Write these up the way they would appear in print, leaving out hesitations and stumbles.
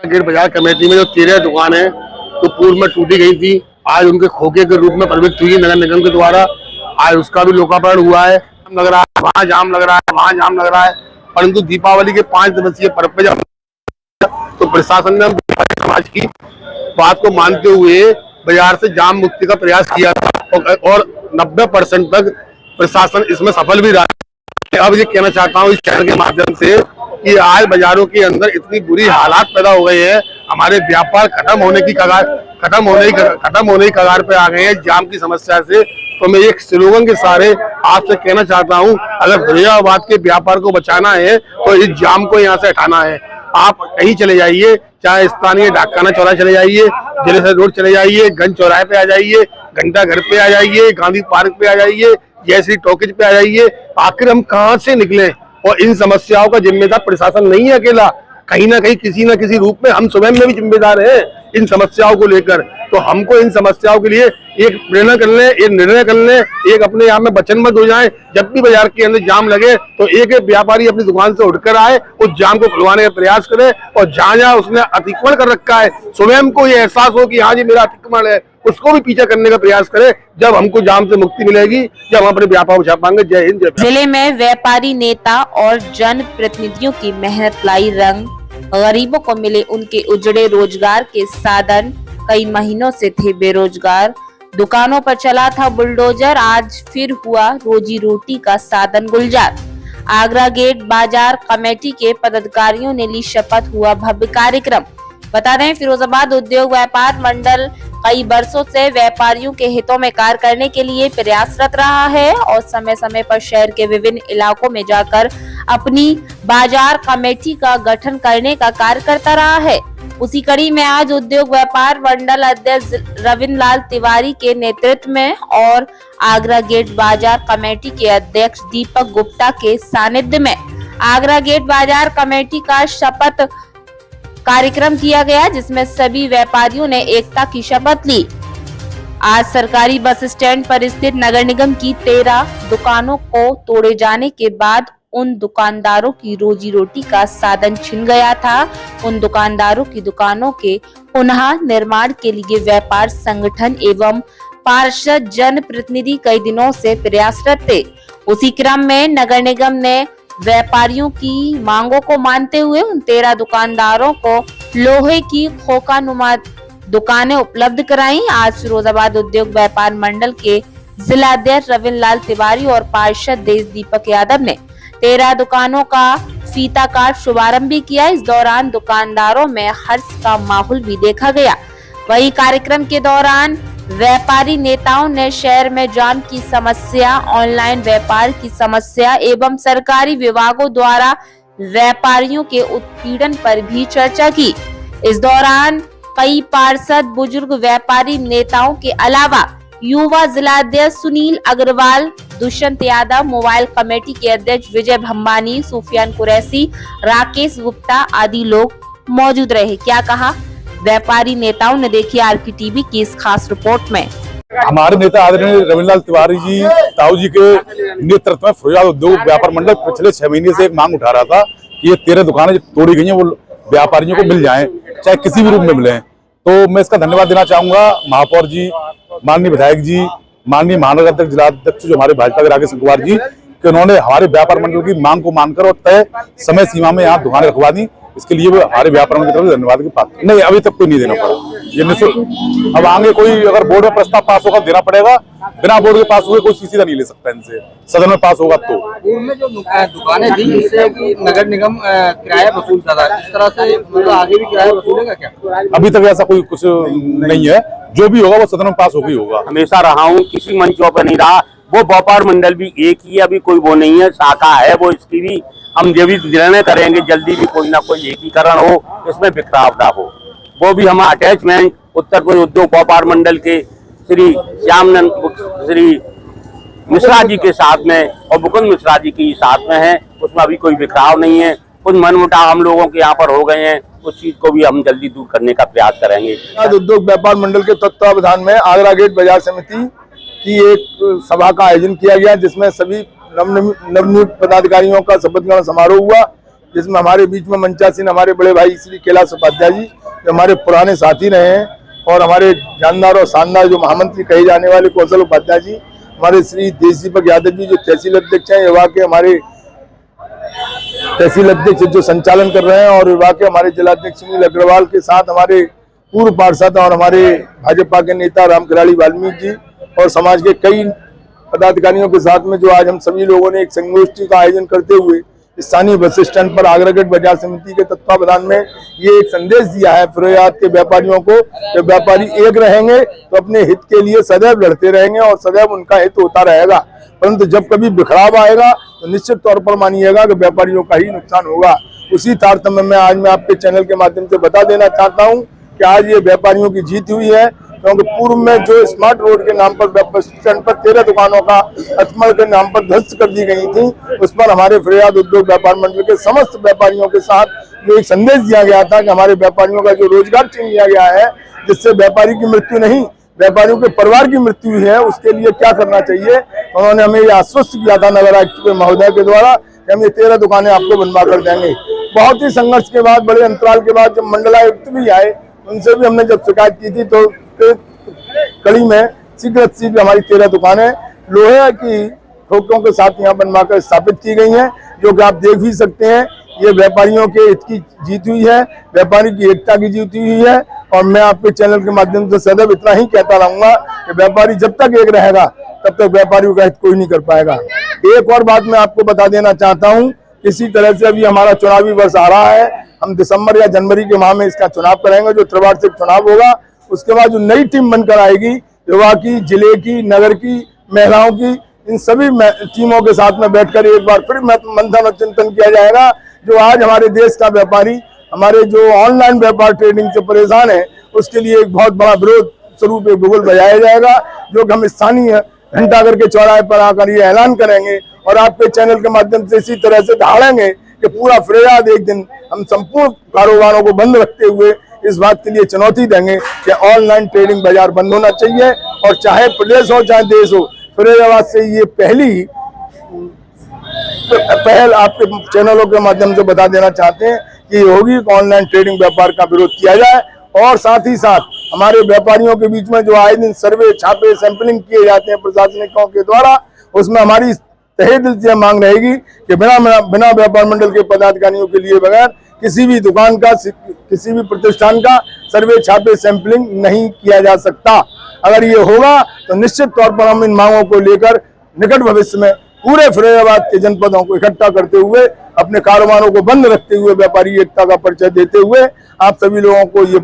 Gate बाजार committee में जो 13 दुकान है तो पूर्व में टूटी गई थी, आज उनके खोखे के रूप में प्रवृत्त हुई नगर निगम के द्वारा। आज उसका भी लोकार्पण हुआ है। लग रहा है वहाँ जाम लग रहा है, वहाँ जाम लग रहा है, परंतु दीपावली के 5 दिवसीय पर्व पे जब तो प्रशासन ने समाज की बात को मानते हुए बाजार से जाम मुक्ति का प्रयास किया था और 90% तक प्रशासन इसमें सफल भी रहा। अब ये कहना चाहता हूँ इस शहर के माध्यम से कि आज बाजारों के अंदर इतनी बुरी हालात पैदा हो गए हैं, हमारे व्यापार खत्म होने की कगार पे आ गए हैं जाम की समस्या से। तो मैं एक स्लोगन के सारे आपसे कहना चाहता हूं, अगर फरीदाबाद के व्यापार को बचाना है तो इस जाम को यहां से हटाना है। आप कहीं चले जाइए, चाहे स्थानीय डाकखाना चौराहा चले जाइए, जलेसर रोड चले जाइए, गंज चौराहे पे आ जाइए, घंटा घर पे आ जाइए, गांधी पार्क पे आ जाइए, जयश्री टॉकीज पे आ जाइए। आखिर हम कहां से निकले? और इन समस्याओं का जिम्मेदार प्रशासन नहीं है अकेला, कहीं ना कहीं किसी न किसी रूप में हम स्वयं में भी जिम्मेदार हैं इन समस्याओं को लेकर। तो हमको इन समस्याओं के लिए एक प्रेरणा कर लें, एक निर्णय कर लें, एक अपने आप में वचनबद्ध हो जाएं। जब भी बाजार के अंदर जाम लगे तो एक व्यापारी अपनी दुकान से उठकर आए, उस जाम को खुलवाने का प्रयास करे और जहां जहां उसने अतिक्रमण कर रखा है स्वयं को ये एहसास हो कि हाँ जी मेरा अतिक्रमण है, उसको भी पीछा करने का प्रयास करे। जब हमको जाम से मुक्ति मिलेगी, जब हम अपने व्यापार उछा पाएंगे। जय हिंद, जय। जिले में व्यापारी नेता और जन प्रतिनिधियों की मेहनत लाई रंग, गरीबों को मिले उनके उजड़े रोजगार के साधन। कई महीनों से थे बेरोजगार, दुकानों पर चला था बुलडोजर, आज फिर हुआ रोजी रोटी का साधन गुलजार। आगरा गेट बाजार कमेटी के पदाधिकारियों ने ली शपथ, हुआ भव्य कार्यक्रम। बता दें फिरोजाबाद उद्योग व्यापार मंडल कई वर्षों से व्यापारियों के हितों में कार्य करने के लिए प्रयासरत रहा है और समय समय पर शहर के विभिन्न इलाकों में जाकर अपनी बाजार कमेटी का गठन करने का कार्य करता रहा है। उसी कड़ी में आज उद्योग व्यापार मंडल अध्यक्ष रविंद्र लाल तिवारी के नेतृत्व में और आगरा गेट बाजार कमेटी के अध्यक्ष दीपक गुप्ता के सानिध्य में आगरा गेट बाजार कमेटी का शपथ कार्यक्रम किया गया, जिसमें सभी व्यापारियों ने एकता की शपथ ली। आज सरकारी बस स्टैंड पर स्थित नगर निगम की 13 दुकानों को तोड़े जाने के बाद उन दुकानदारों की रोजी रोटी का साधन छिन गया था। उन दुकानदारों की दुकानों के पुनः निर्माण के लिए व्यापार संगठन एवं पार्षद जन प्रतिनिधि कई दिनों से प्रयासरत थे। उसी क्रम में नगर निगम ने व्यापारियों की मांगों को मानते हुए उन 13 दुकानदारों को लोहे की खोखानुमा दुकानें उपलब्ध कराई। आज फिरोजाबाद उद्योग व्यापार मंडल के जिलाध्यक्ष रविंद्र लाल तिवारी और पार्षद देश दीपक यादव ने 13 दुकानों का फीता काट शुभारंभ भी किया। इस दौरान दुकानदारों में हर्ष का माहौल भी देखा गया। वही कार्यक्रम के दौरान व्यापारी नेताओं ने शहर में जाम की समस्या, ऑनलाइन व्यापार की समस्या एवं सरकारी विभागों द्वारा व्यापारियों के उत्पीड़न पर भी चर्चा की। इस दौरान कई पार्षद, बुजुर्ग व्यापारी नेताओं के अलावा युवा जिलाध्यक्ष सुनील अग्रवाल, दुष्यंत यादव, मोबाइल कमेटी के अध्यक्ष विजय भंबानी, सुफियान कुरैशी, राकेश गुप्ता आदि लोग मौजूद रहे। क्या कहा व्यापारी नेताओं ने, देखिए आरके टीवी की इस खास रिपोर्ट में। हमारे नेता आदरणीय रविंद्र लाल तिवारी जी ताऊ जी के नेतृत्व में फिरोजाबाद उद्योग व्यापार मंडल पिछले 6 महीने से एक मांग उठा रहा था कि ये 13 दुकानें जो तोड़ी गई हैं वो व्यापारियों को मिल जाएं, चाहे किसी भी रूप में मिले। तो मैं इसका धन्यवाद देना चाहूंगा महापौर जी, माननीय विधायक जी, माननीय महानगर अध्यक्ष, जिलाध्यक्ष जो हमारे भाजपा के राकेश कुमार जी, कि उन्होंने हमारे व्यापार मंडल की मांग को मानकर और तय समय सीमा में यहाँ दुकानें रखवा दी। इसके लिए वो हमारे व्यापार मंडल की तरफ से धन्यवाद की बात। नहीं, अभी तक कोई नहीं देना पड़ा, ये निःशुल्क। अब आगे कोई अगर बोर्ड में प्रस्ताव पास होगा देना पड़ेगा, बिना बोर्ड के पास हुए कोई सीधा नहीं ले सकता इनसे, सदन में पास होगा तो। पूर्व में जो दुकानें थी इससे कि नगर निगम किराया वसूलता था, इस तरह से मतलब आगे भी किराया वसूलेगा क्या? अभी तक ऐसा कोई कुछ नहीं है, जो भी होगा वो सदन में पास होगा ही होगा। हमेशा रहा हूँ, किसी मंचों पर नहीं रहा। वो व्यापार मंडल भी एक ही, अभी कोई वो नहीं है, शाखा है वो, इसकी भी हम ये भी निर्णय करेंगे जल्दी भी कोई ना कोई एकीकरण हो, इसमें बिखराव ना हो। वो भी हम अटैचमेंट उत्तर प्रदेश उद्योग व्यापार मंडल के श्री श्री मिश्रा जी के साथ में और मुकुंद मिश्रा जी के साथ में है, उसमें अभी कोई बिखराव नहीं है। कुछ मनमुटाव हम लोगों के यहाँ पर हो गए हैं, उस चीज को भी हम जल्दी दूर करने का प्रयास करेंगे। आज उद्योग व्यापार मंडल के तत्वावधान में आगरा गेट बाजार समिति की एक सभा का आयोजन किया गया, जिसमें सभी नवनियुक्त पदाधिकारियों का शपथ ग्रहण समारोह हुआ। जिसमें हमारे बीच में मंचासीन हमारे बड़े भाई श्री कैलाश उपाध्याय जी, जो हमारे पुराने साथी रहे हैं, और हमारे जानदार और शानदार जो महामंत्री कहे जाने वाले कौशल उपाध्याय जी, हमारे श्री देश दीपक यादव जी जो तहसील अध्यक्ष हैं, युवा के हमारे तहसील अध्यक्ष जो संचालन कर रहे हैं, और विभाग के हमारे जिलाध्यक्ष सुनील अग्रवाल के साथ हमारे पूर्व पार्षद और हमारे भाजपा के नेता राम खिलाड़ी वाल्मीकि जी और समाज के कई पदाधिकारियों के साथ में जो आज हम सभी लोगों ने एक संगोष्ठी का आयोजन करते हुए स्थानीय बस स्टैंड पर आगरागढ़ बाजार समिति के तत्वावधान में ये एक संदेश दिया है फिरोजाबाद के व्यापारियों को कि व्यापारी एक रहेंगे तो अपने हित के लिए सदैव लड़ते रहेंगे और सदैव उनका हित होता रहेगा, परंतु जब कभी बिखराव आएगा तो निश्चित तौर पर मानिएगा कि व्यापारियों का ही नुकसान होगा। उसी तारतम्य में आज मैं आपके चैनल के माध्यम से बता देना चाहता हूँ कि आज ये व्यापारियों की जीत हुई है, क्योंकि पूर्व में जो स्मार्ट रोड के नाम पर बस स्टैंड पर 13 दुकानों का अतमल के नाम पर ध्वस्त कर दी गई थी, उस पर हमारे फिरोजाबाद उद्योग व्यापार मंडल के समस्त व्यापारियों के साथ जो एक संदेश दिया गया था कि हमारे व्यापारियों का जो रोजगार छीन लिया गया है, जिससे व्यापारी की मृत्यु नहीं व्यापारियों के परिवार की मृत्यु हुई है, उसके लिए क्या करना चाहिए। उन्होंने हमें ये आश्वस्त किया था नगर आयुक्त महोदय के द्वारा कि हम ये 13 दुकानें आपको बनवा कर देंगे। बहुत ही संघर्ष के बाद, बड़े अंतराल के बाद जब मंडलायुक्त भी आए, उनसे भी हमने जब शिकायत की थी तो कड़ी में शीघ्र हमारी 13 दुकानें लोहे की ठोकों के साथ यहाँ बनवाकर स्थापित की गई हैं, जो कि आप देख भी सकते हैं। ये व्यापारियों के हित की जीत हुई है, व्यापारी की एकता की जीत हुई है, और मैं आपके चैनल के माध्यम से सदैव इतना ही कहता रहूंगा कि व्यापारी जब तक एक रहेगा तब तक व्यापारियों का हित कोई नहीं कर पाएगा। एक और बात मैं आपको बता देना चाहता हूँ, इसी तरह से अभी हमारा चुनावी वर्ष आ रहा है, हम दिसंबर या जनवरी के माह में इसका चुनाव करेंगे, जो त्रिवार्षिक चुनाव होगा। उसके बाद जो नई टीम बनकर आएगी, युवा की, जिले की, नगर की, महिलाओं की, इन सभी टीमों के साथ में बैठकर एक बार फिर मंथन और चिंतन किया जाएगा। जो आज हमारे देश का व्यापारी हमारे जो ऑनलाइन व्यापार ट्रेडिंग से परेशान है, उसके लिए एक बहुत बड़ा विरोध स्वरूप एक बिगुल बजाया जाएगा, जो कि हम स्थानीय घंटाघर के चौराहे पर आकर ये ऐलान करेंगे और आपके चैनल के माध्यम से इसी तरह से दहाड़ेंगे कि पूरा फिरोजाबाद एक दिन हम संपूर्ण कारोबारों को बंद रखते हुए इस बात के लिए चुनौती देंगे कि ऑनलाइन ट्रेडिंग बाजार बंद होना चाहिए, और चाहे प्रदेश हो चाहे देश हो, फिरोजाबाद से ये पहल आपके चैनलों के माध्यम से बता देना चाहते हैं कि होगी कि ऑनलाइन ट्रेडिंग व्यापार का विरोध किया जाए। और साथ ही साथ हमारे व्यापारियों के बीच में जो आए दिन सर्वे, छापे, सैंपलिंग किए जाते हैं प्रशासनिकों के द्वारा, उसमें हमारी तहे दिल से मांग रहेगी कि बिना व्यापार मंडल के पदाधिकारियों के लिए बगैर किसी भी दुकान का, किसी भी प्रतिष्ठान का सर्वे, छापे, सैंपलिंग नहीं किया जा सकता। अगर ये होगा तो निश्चित तौर पर हम इन मांगों को लेकर निकट भविष्य में पूरे फिरोजाबाद के जनपदों को इकट्ठा करते हुए, अपने कारोबारों को बंद रखते हुए, व्यापारी एकता का परिचय देते हुए आप सभी लोगों को ये,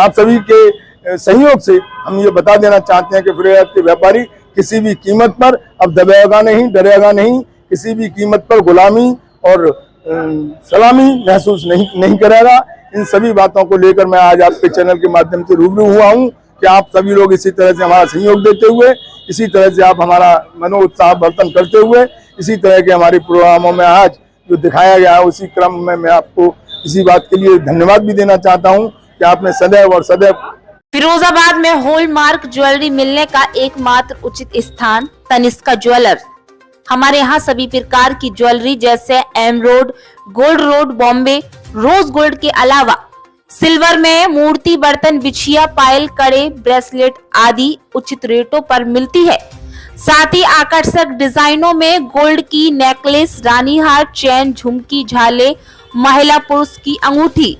आप सभी के सहयोग से हम ये बता देना चाहते हैं कि फिरोजाबाद के व्यापारी किसी भी कीमत पर अब दबेगा नहीं, डरेगा नहीं, किसी भी कीमत पर गुलामी और सलामी महसूस नहीं करेगा। इन सभी बातों को लेकर मैं आज आपके चैनल के माध्यम से रूबरू हुआ हूँ कि आप सभी लोग इसी तरह से हमारा सहयोग देते हुए, इसी तरह से आप हमारा मनोत्साह वर्तन करते हुए, इसी तरह के हमारे प्रोग्रामों में आज जो दिखाया गया है उसी क्रम में मैं आपको इसी बात के लिए धन्यवाद भी देना चाहता हूँ कि आपने सदैव और सदैव। फिरोजाबाद में हॉलमार्क ज्वेलरी मिलने का एकमात्र उचित स्थान तनिष्का ज्वेलर्स। हमारे यहाँ सभी प्रकार की ज्वेलरी जैसे एमरोड, गोल्ड रोड, बॉम्बे, रोज गोल्ड के अलावा सिल्वर में मूर्ति, बर्तन, बिछिया, पायल, कड़े, ब्रेसलेट आदि उचित रेटों पर मिलती है। साथ ही आकर्षक डिजाइनों में गोल्ड की नेकलेस, रानी हार, चैन, झुमकी, झाले, महिला पुरुष की अंगूठी।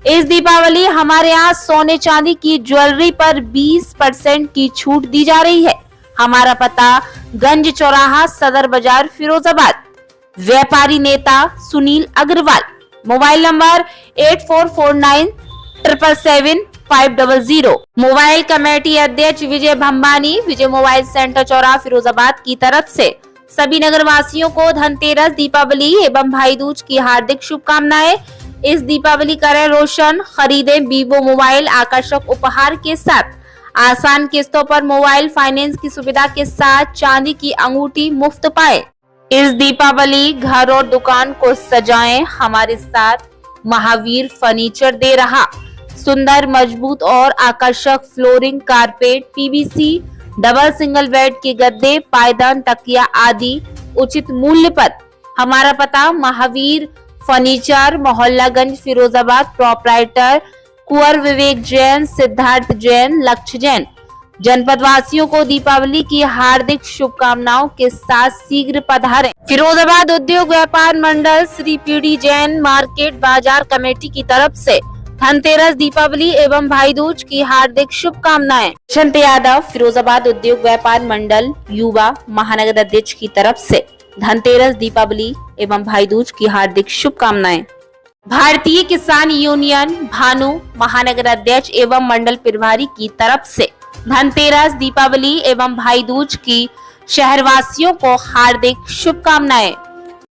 इस दीपावली हमारे यहाँ सोने चांदी की ज्वेलरी पर 20% की छूट दी जा रही है। हमारा पता गंज चौराहा, सदर बाजार, फिरोजाबाद। व्यापारी नेता Sunil Agarwal. Mobile number 8449777500। Mobile committee अध्यक्ष विजय भंबानी, विजय मोबाइल सेंटर चौराहा, फिरोजाबाद की तरफ से सभी नगरवासियों को धनतेरस, दीपावली एवं भाई दूज की हार्दिक शुभकामनाएं। इस दीपावली करें रोशन, खरीदें वीवो मोबाइल आकर्षक उपहार के साथ। आसान किस्तों पर मोबाइल फाइनेंस की सुविधा के साथ चांदी की अंगूठी मुफ्त पाएं। इस दीपावली घर और दुकान को सजाएं। हमारे साथ महावीर फर्नीचर दे रहा सुंदर, मजबूत और आकर्षक flooring, carpet, PVC, double single bed के गद्दे, पायदान, तकिया आदि उचित मूल्य पर। हमारा पता महावीर फर्नीचर, मोहल्लागंज, फिरोजाबाद। प्रोपराइटर कुंवर विवेक जैन, सिद्धार्थ जैन, लक्ष्य जैन। जनपद वासियों को दीपावली की हार्दिक शुभकामनाओं के साथ शीघ्र पधारें। फिरोजाबाद उद्योग व्यापार मंडल श्री पीडी जैन मार्केट बाजार कमेटी की तरफ से धनतेरस, दीपावली एवं भाई दूज की हार्दिक शुभकामनाएं। शंत यादव, फिरोजाबाद उद्योग व्यापार मंडल युवा महानगर अध्यक्ष की तरफ से धनतेरस, दीपावली एवं भाई दूज की हार्दिक शुभकामनाएं। भारतीय किसान यूनियन भानु महानगर अध्यक्ष एवं मंडल प्रभारी की तरफ से धनतेरस, दीपावली एवं भाई दूज की शहरवासियों को हार्दिक शुभकामनाएं।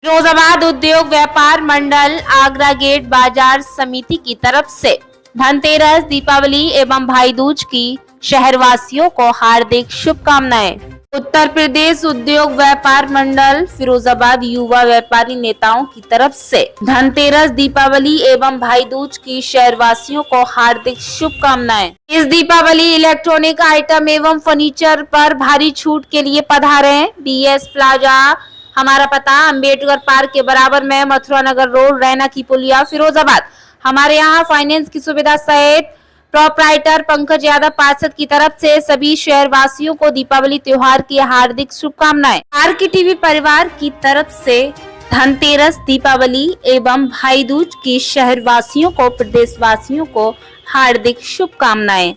फिरोजाबाद उद्योग व्यापार मंडल आगरा गेट बाजार समिति की तरफ से धनतेरस, दीपावली एवं भाई दूज की शहरवासियों को हार्दिक शुभकामनाएं। उत्तर प्रदेश उद्योग व्यापार मंडल फिरोजाबाद युवा व्यापारी नेताओं की तरफ से धनतेरस, दीपावली एवं भाई दूज की शहरवासियों को हार्दिक शुभकामनाएं। इस दीपावली इलेक्ट्रॉनिक आइटम एवं फर्नीचर पर भारी छूट के लिए पधारें। BS प्लाजा, हमारा पता अंबेडकर पार्क के बराबर में, मथुरा नगर रोड, रैना की पुलिया, फिरोजाबाद। हमारे यहाँ फाइनेंस की सुविधा सहित प्रोपराइटर पंकज यादव पार्षद की तरफ से सभी शहरवासियों को दीपावली त्योहार की हार्दिक शुभकामनाएं। आरके टीवी परिवार की तरफ से धनतेरस, दीपावली एवं भाई दूज की शहरवासियों को, प्रदेशवासियों को हार्दिक शुभकामनाएं।